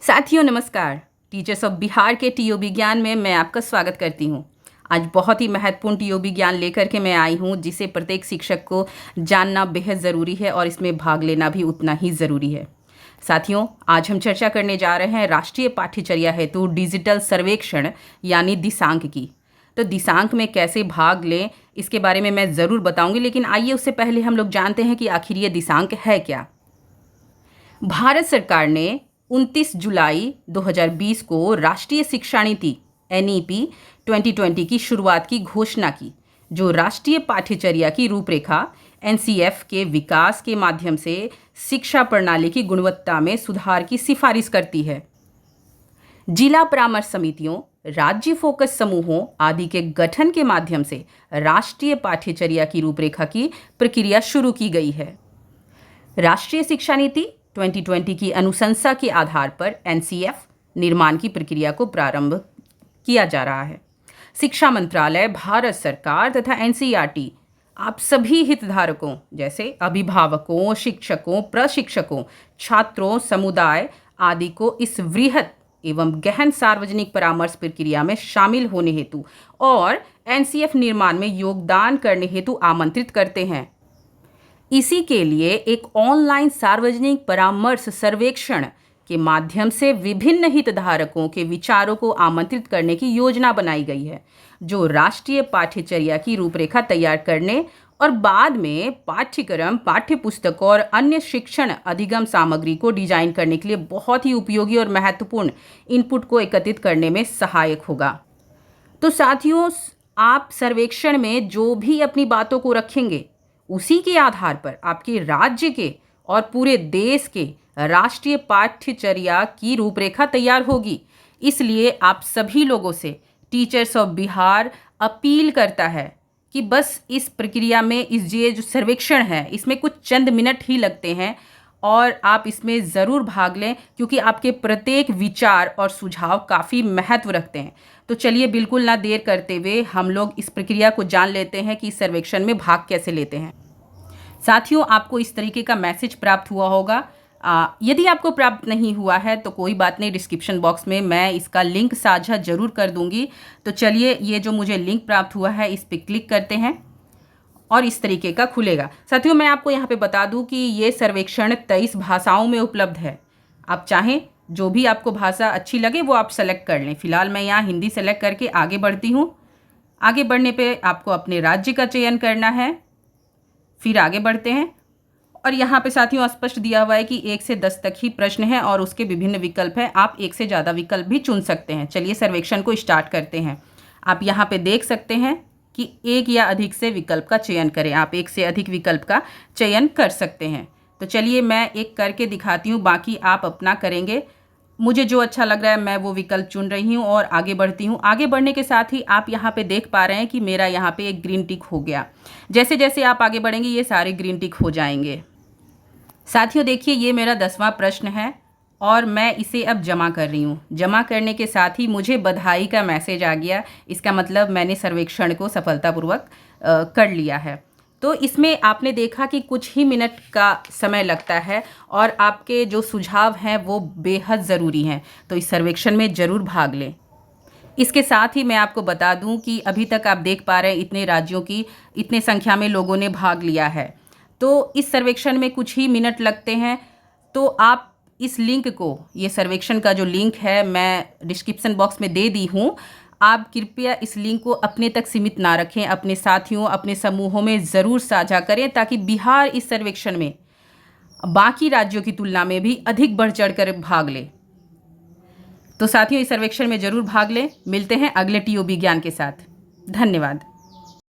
साथियों नमस्कार। Teachers of Bihar के टीओबी ज्ञान में मैं आपका स्वागत करती हूँ। आज बहुत ही महत्वपूर्ण टीओबी ज्ञान लेकर के मैं आई हूँ, जिसे प्रत्येक शिक्षक को जानना बेहद ज़रूरी है और इसमें भाग लेना भी उतना ही ज़रूरी है। साथियों, आज हम चर्चा करने जा रहे हैं राष्ट्रीय पाठ्यचर्या हेतु डिजिटल सर्वेक्षण यानी दिशांक की। तो दिशांक में कैसे भाग लें इसके बारे में मैं ज़रूर बताऊंगी, लेकिन आइए उससे पहले हम लोग जानते हैं कि आखिर ये दिशांक है क्या। भारत सरकार ने 29 जुलाई 2020 को राष्ट्रीय शिक्षा नीति NEP 2020 की शुरुआत की घोषणा की, जो राष्ट्रीय पाठ्यचर्या की रूपरेखा NCF के विकास के माध्यम से शिक्षा प्रणाली की गुणवत्ता में सुधार की सिफारिश करती है। जिला परामर्श समितियों, राज्य फोकस समूहों आदि के गठन के माध्यम से राष्ट्रीय पाठ्यचर्या की रूपरेखा की प्रक्रिया शुरू की गई है। राष्ट्रीय शिक्षा नीति 2020 की अनुशंसा के आधार पर NCF निर्माण की प्रक्रिया को प्रारंभ किया जा रहा है। शिक्षा मंत्रालय, भारत सरकार तथा NCERT आप सभी हितधारकों जैसे अभिभावकों, शिक्षकों, प्रशिक्षकों, छात्रों, समुदाय आदि को इस वृहद एवं गहन सार्वजनिक परामर्श प्रक्रिया में शामिल होने हेतु और NCF निर्माण में योगदान करने हेतु आमंत्रित करते हैं। इसी के लिए एक ऑनलाइन सार्वजनिक परामर्श सर्वेक्षण के माध्यम से विभिन्न हितधारकों के विचारों को आमंत्रित करने की योजना बनाई गई है, जो राष्ट्रीय पाठ्यचर्या की रूपरेखा तैयार करने और बाद में पाठ्यक्रम, पाठ्यपुस्तकों और अन्य शिक्षण अधिगम सामग्री को डिजाइन करने के लिए बहुत ही उपयोगी और महत्वपूर्ण इनपुट को एकत्रित करने में सहायक होगा। तो साथियों, आप सर्वेक्षण में जो भी अपनी बातों को रखेंगे, उसी के आधार पर आपके राज्य के और पूरे देश के राष्ट्रीय पाठ्यचर्या की रूपरेखा तैयार होगी। इसलिए आप सभी लोगों से टीचर्स ऑफ बिहार अपील करता है कि बस इस प्रक्रिया में ये जो सर्वेक्षण है, इसमें कुछ चंद मिनट ही लगते हैं और आप इसमें ज़रूर भाग लें, क्योंकि आपके प्रत्येक विचार और सुझाव काफ़ी महत्व रखते हैं। तो चलिए बिल्कुल ना देर करते हुए हम लोग इस प्रक्रिया को जान लेते हैं कि इस सर्वेक्षण में भाग कैसे लेते हैं। साथियों, आपको इस तरीके का मैसेज प्राप्त हुआ होगा। यदि आपको प्राप्त नहीं हुआ है तो कोई बात नहीं, डिस्क्रिप्शन बॉक्स में मैं इसका लिंक साझा जरूर कर दूंगी। तो चलिए, ये जो मुझे लिंक प्राप्त हुआ है इस पर क्लिक करते हैं और इस तरीके का खुलेगा। साथियों, मैं आपको यहाँ पे बता दूं कि ये सर्वेक्षण 23 भाषाओं में उपलब्ध है। आप चाहें जो भी आपको भाषा अच्छी लगे वो आप सेलेक्ट कर लें। फिलहाल मैं यहाँ हिंदी सेलेक्ट करके आगे बढ़ती हूँ। आगे बढ़ने पे आपको अपने राज्य का चयन करना है, फिर आगे बढ़ते हैं और यहाँ पे साथियों स्पष्ट दिया हुआ है कि 1 से 10 तक ही प्रश्न है और उसके विभिन्न विकल्प हैं। आप 1 से ज़्यादा विकल्प भी चुन सकते हैं। चलिए सर्वेक्षण को स्टार्ट करते हैं। आप यहाँ पे देख सकते हैं कि 1 या अधिक से विकल्प का चयन करें। आप 1 से अधिक विकल्प का चयन कर सकते हैं। तो चलिए मैं एक करके दिखाती हूँ, बाकी आप अपना करेंगे। मुझे जो अच्छा लग रहा है मैं वो विकल्प चुन रही हूँ और आगे बढ़ती हूँ। आगे बढ़ने के साथ ही आप यहाँ पे देख पा रहे हैं कि मेरा यहाँ पे एक ग्रीन टिक हो गया। जैसे जैसे आप आगे बढ़ेंगे ये सारे ग्रीन टिक हो जाएंगे। साथियों देखिए, ये मेरा 10वां प्रश्न है और मैं इसे अब जमा कर रही हूँ। जमा करने के साथ ही मुझे बधाई का मैसेज आ गया। इसका मतलब मैंने सर्वेक्षण को सफलतापूर्वक कर लिया है। तो इसमें आपने देखा कि कुछ ही मिनट का समय लगता है और आपके जो सुझाव हैं वो बेहद ज़रूरी हैं। तो इस सर्वेक्षण में ज़रूर भाग लें। इसके साथ ही मैं आपको बता दूं कि अभी तक आप देख पा रहे हैं इतने राज्यों की इतने संख्या में लोगों ने भाग लिया है। तो इस सर्वेक्षण में कुछ ही मिनट लगते हैं। तो आप इस लिंक को, ये सर्वेक्षण का जो लिंक है मैं डिस्क्रिप्शन बॉक्स में दे दी हूँ। आप कृपया इस लिंक को अपने तक सीमित ना रखें, अपने साथियों, अपने समूहों में ज़रूर साझा करें, ताकि बिहार इस सर्वेक्षण में बाकी राज्यों की तुलना में भी अधिक बढ़ चढ़ कर भाग ले। तो साथियों, इस सर्वेक्षण में ज़रूर भाग लें। मिलते हैं अगले टीओबी ज्ञान के साथ। धन्यवाद।